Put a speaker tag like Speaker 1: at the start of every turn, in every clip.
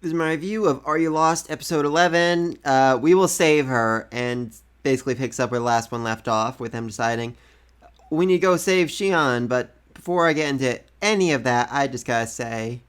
Speaker 1: This is my review of Are You Lost, episode 11. We will save her, and basically picks up where the last one left off, with them deciding we need to go save Shion. But before I get into any of that, I just gotta say,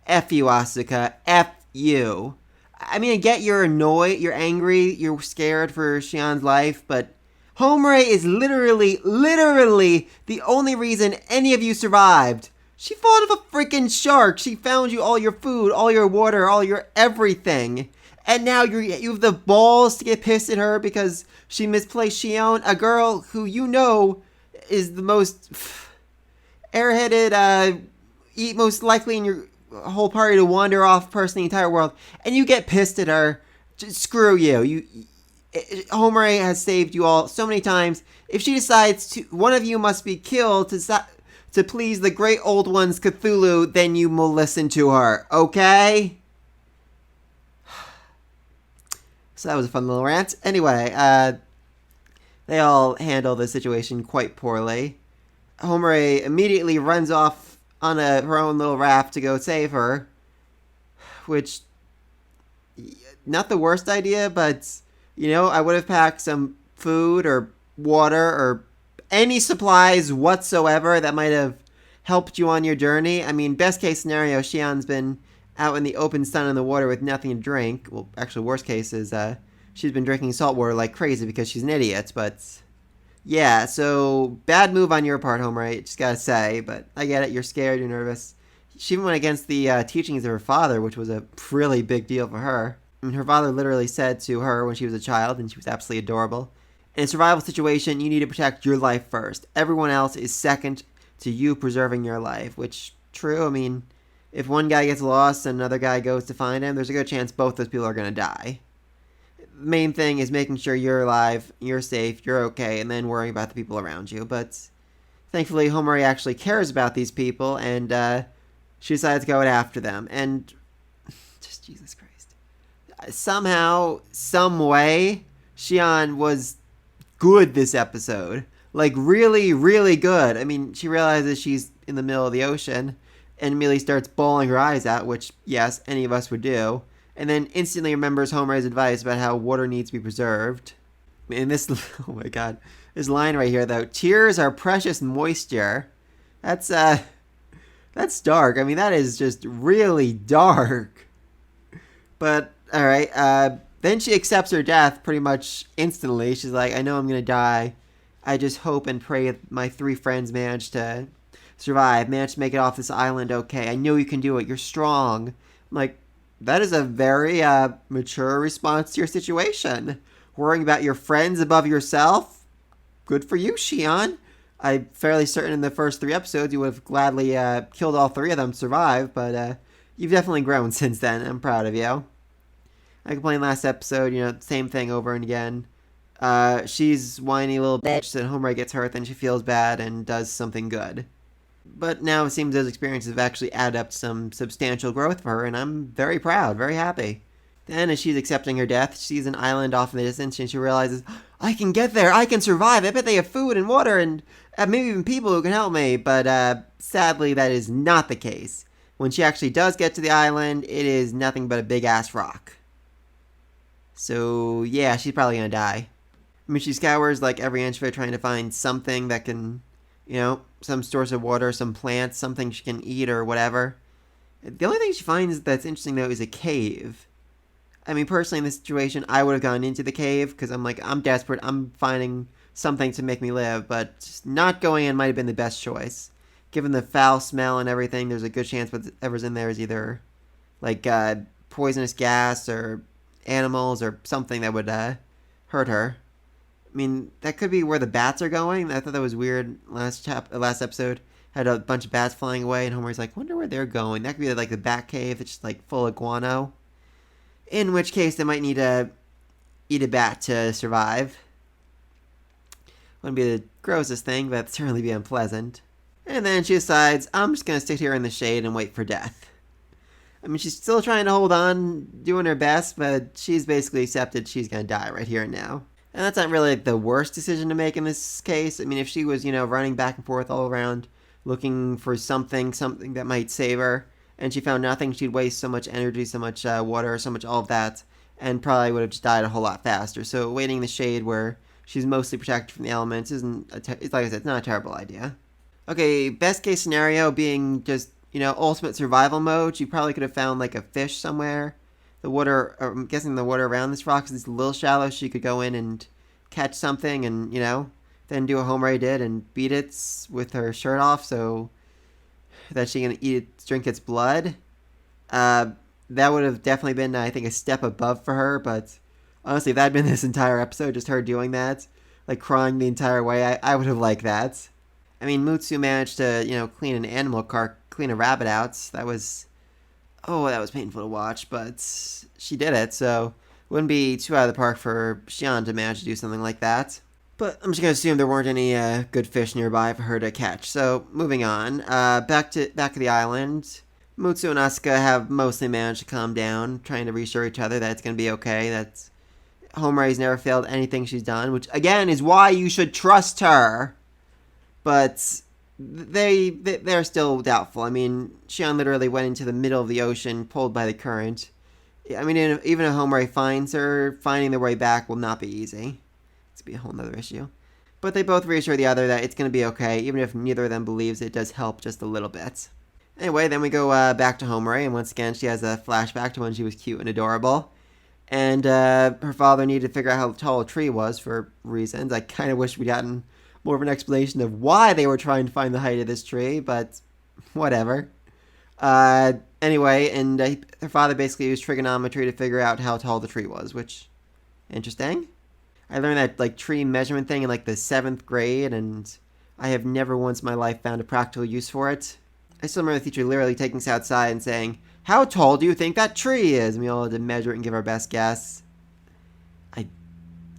Speaker 1: F you, Asuka. F you. I mean, I get you're annoyed, you're angry, you're scared for Shion's life, but Homare is literally the only reason any of you survived. She fought off a freaking shark. She found you all your food, all your water, all your everything. And now you have the balls to get pissed at her because she misplaced Shion, a girl who you know is the most airheaded, most likely in your whole party to wander off person in the entire world, and you get pissed at her. Just screw you. Homare has saved you all so many times. If she decides to, one of you must be killed to please the great old one's Cthulhu, then you will listen to her, okay? So that was a fun little rant. Anyway, they all handle the situation quite poorly. Homare immediately runs off on her own little raft to go save her, which, not the worst idea, but, I would have packed some food or water or any supplies whatsoever that might have helped you on your journey. I mean, best case scenario, Shion's been out in the open sun in the water with nothing to drink. Well, actually, worst case is she's been drinking salt water like crazy because she's an idiot, but yeah, so bad move on your part, Homare, just gotta say, but I get it, you're scared, you're nervous. She even went against the teachings of her father, which was a really big deal for her. I mean, her father literally said to her when she was a child, and she was absolutely adorable, in a survival situation, you need to protect your life first. Everyone else is second to you preserving your life, which, true, I mean, if one guy gets lost and another guy goes to find him, there's a good chance both those people are gonna die. Main thing is making sure you're alive, you're safe, you're okay, and then worrying about the people around you. But thankfully, Homare actually cares about these people, and she decides to go after them. And just Jesus Christ, somehow, some way, Shion was good this episode. Like, really good. I mean, she realizes she's in the middle of the ocean and immediately starts bawling her eyes out, which, yes, any of us would do. And then instantly remembers Homare's advice about how water needs to be preserved. And this, oh my god, this line right here, though, tears are precious moisture. That's dark. I mean, that is just really dark. But, alright, then she accepts her death pretty much instantly. She's like, I know I'm gonna die. I just hope and pray that my 3 friends manage to survive, manage to make it off this island okay. I know you can do it. You're strong. I'm like, that is a very mature response to your situation. Worrying about your friends above yourself? Good for you, Shion. I'm fairly certain in the first 3 episodes you would have gladly killed all 3 of them to survive, but you've definitely grown since then. I'm proud of you. I complained last episode, same thing over and again. She's whiny little bitch, and Homare gets hurt, then she feels bad and does something good. But now it seems those experiences have actually added up to some substantial growth for her, and I'm very proud, very happy. Then, as she's accepting her death, she sees an island off in the distance, and she realizes, I can get there, I can survive, I bet they have food and water, and maybe even people who can help me, but sadly that is not the case. When she actually does get to the island, it is nothing but a big-ass rock. So, yeah, she's probably gonna die. I mean, she scours like every inch of it trying to find something that can, some source of water, some plants, something she can eat or whatever. The only thing she finds that's interesting, though, is a cave. I mean, personally, in this situation, I would have gone into the cave because I'm like, I'm desperate. I'm finding something to make me live, but just not going in might have been the best choice. Given the foul smell and everything, there's a good chance whatever's in there is either like poisonous gas or animals or something that would hurt her. I mean, that could be where the bats are going. I thought that was weird. Last episode had a bunch of bats flying away, and Homer's like, wonder where they're going. That could be like the bat cave. It's just like full of guano. In which case, they might need to eat a bat to survive. Wouldn't be the grossest thing, but it'd certainly be unpleasant. And then she decides, I'm just going to sit here in the shade and wait for death. I mean, she's still trying to hold on, doing her best, but she's basically accepted she's going to die right here and now. And that's not really the worst decision to make in this case. I mean, if she was, running back and forth all around, looking for something that might save her, and she found nothing, she'd waste so much energy, so much water, so much all of that, and probably would have just died a whole lot faster. So waiting in the shade where she's mostly protected from the elements it's like I said, it's not a terrible idea. Okay, best case scenario being just, ultimate survival mode. She probably could have found like a fish somewhere. The water, I'm guessing the water around this rock is a little shallow. She could go in and catch something and, then do what Homare did and beat it with her shirt off so that she can drink its blood. That would have definitely been, I think, a step above for her. But honestly, if that had been this entire episode, just her doing that, like crying the entire way, I would have liked that. I mean, Mutsu managed to, clean a rabbit out. That was painful to watch, but she did it, so it wouldn't be too out of the park for Shion to manage to do something like that. But I'm just going to assume there weren't any good fish nearby for her to catch. So, moving on. Back to the island. Mutsu and Asuka have mostly managed to calm down, trying to reassure each other that it's going to be okay, that Homare's never failed anything she's done, which, again, is why you should trust her. But they're still doubtful. I mean, Shion literally went into the middle of the ocean, pulled by the current. I mean, even if Homare finds her, finding their way back will not be easy. It's going to be a whole other issue. But they both reassure the other that it's going to be okay, even if neither of them believes it does help just a little bit. Anyway, then we go back to Homare, and once again, she has a flashback to when she was cute and adorable. And her father needed to figure out how tall a tree was for reasons. I kind of wish we'd gotten more of an explanation of why they were trying to find the height of this tree, but whatever. Anyway, and her father basically used trigonometry to figure out how tall the tree was, which, interesting. I learned that, like, tree measurement thing in, like, the 7th grade, and I have never once in my life found a practical use for it. I still remember the teacher literally taking us outside and saying, "How tall do you think that tree is?" And we all had to measure it and give our best guess. I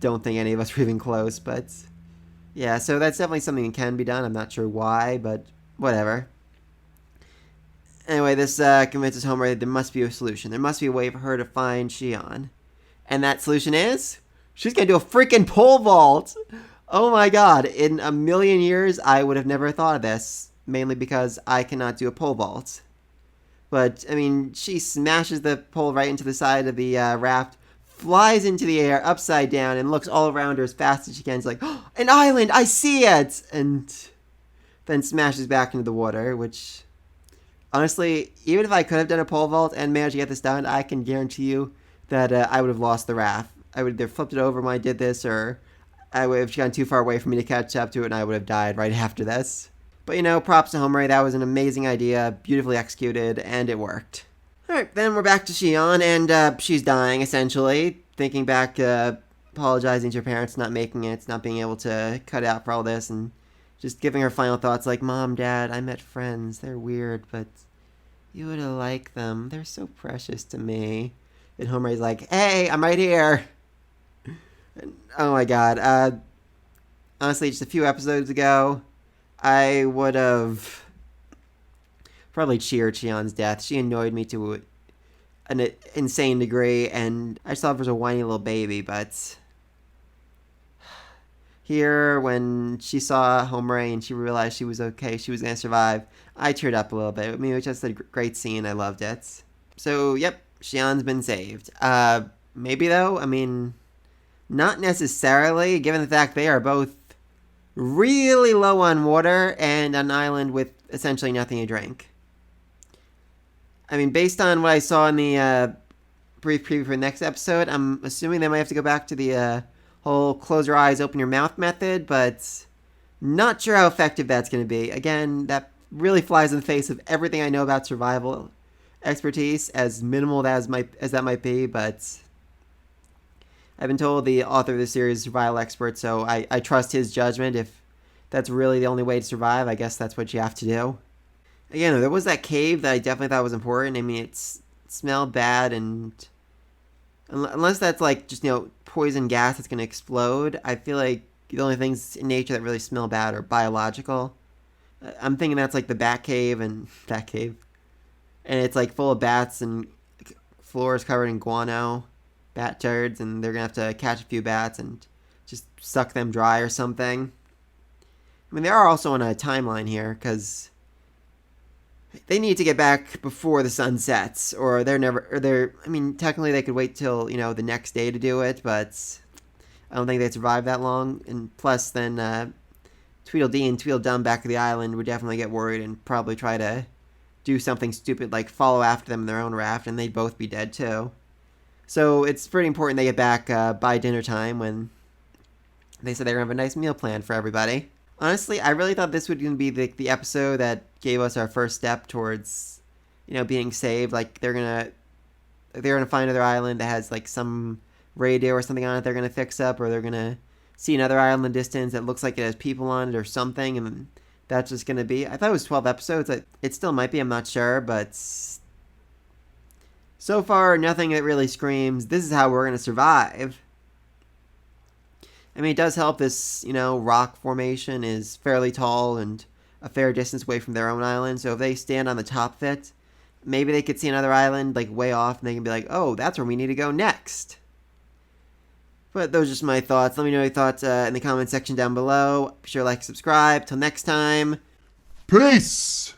Speaker 1: don't think any of us were even close, but yeah, so that's definitely something that can be done. I'm not sure why, but whatever. Anyway, this convinces Homare that there must be a solution. There must be a way for her to find Shion. And that solution is, she's going to do a freaking pole vault! Oh my god, in a million years, I would have never thought of this. Mainly because I cannot do a pole vault. But, I mean, she smashes the pole right into the side of the raft, flies into the air upside down, and looks all around her as fast as she can. She's like, "Oh, an island! I see it!" And then smashes back into the water, which, honestly, even if I could have done a pole vault and managed to get this done, I can guarantee you that I would have lost the raft. I would either flipped it over when I did this, or I would have gone too far away for me to catch up to it, and I would have died right after this. But, props to Homare. That was an amazing idea, beautifully executed, and it worked. Alright, then we're back to Shion, and she's dying, essentially. Thinking back, apologizing to her parents, not making it, not being able to cut out for all this, and just giving her final thoughts like, "Mom, Dad, I met friends. They're weird, but you would have liked them. They're so precious to me." And Homare's like, "Hey, I'm right here." And, oh my god. Honestly, just a few episodes ago, I would have probably cheered Shion's death. She annoyed me to an insane degree, and I just thought her was a whiny little baby, but here, when she saw Homare and she realized she was okay, she was going to survive, I teared up a little bit. I mean, it was just a great scene. I loved it. So, yep, Shion's been saved. Maybe, though, I mean, not necessarily, given the fact they are both really low on water and an island with essentially nothing to drink. I mean, based on what I saw in the brief preview for the next episode, I'm assuming they might have to go back to the whole close your eyes, open your mouth method, but not sure how effective that's going to be. Again, that really flies in the face of everything I know about survival expertise, as minimal as that might be, but I've been told the author of the series is a survival expert, so I trust his judgment. If that's really the only way to survive, I guess that's what you have to do. Again, there was that cave that I definitely thought was important. I mean, it smelled bad, and unless that's like just, poison gas that's going to explode, I feel like the only things in nature that really smell bad are biological. I'm thinking that's like the bat cave, and it's like full of bats, and floor is covered in guano, bat turds, and they're going to have to catch a few bats and just suck them dry or something. I mean, they are also on a timeline here, because They need to get back before the sun sets, or they're never. Or they're. I mean, technically they could wait till the next day to do it, but I don't think they'd survive that long. And plus, then Tweedledee and Tweedledum back at the island would definitely get worried and probably try to do something stupid like follow after them in their own raft, and they'd both be dead too. So it's pretty important they get back by dinner time when they said they were going to have a nice meal planned for everybody. Honestly, I really thought this would be the episode that gave us our first step towards, being saved. Like they're gonna find another island that has like some radio or something on it. They're gonna fix up, or they're gonna see another island in the distance that looks like it has people on it or something, and that's just gonna be. I thought it was 12 episodes. It still might be. I'm not sure, but so far nothing that really screams this is how we're gonna survive. I mean, it does help this, rock formation is fairly tall and a fair distance away from their own island. So if they stand on the top of it, maybe they could see another island like way off and they can be like, oh, that's where we need to go next. But those are just my thoughts. Let me know your thoughts in the comment section down below. Be sure to like, subscribe. Till next time.
Speaker 2: Peace!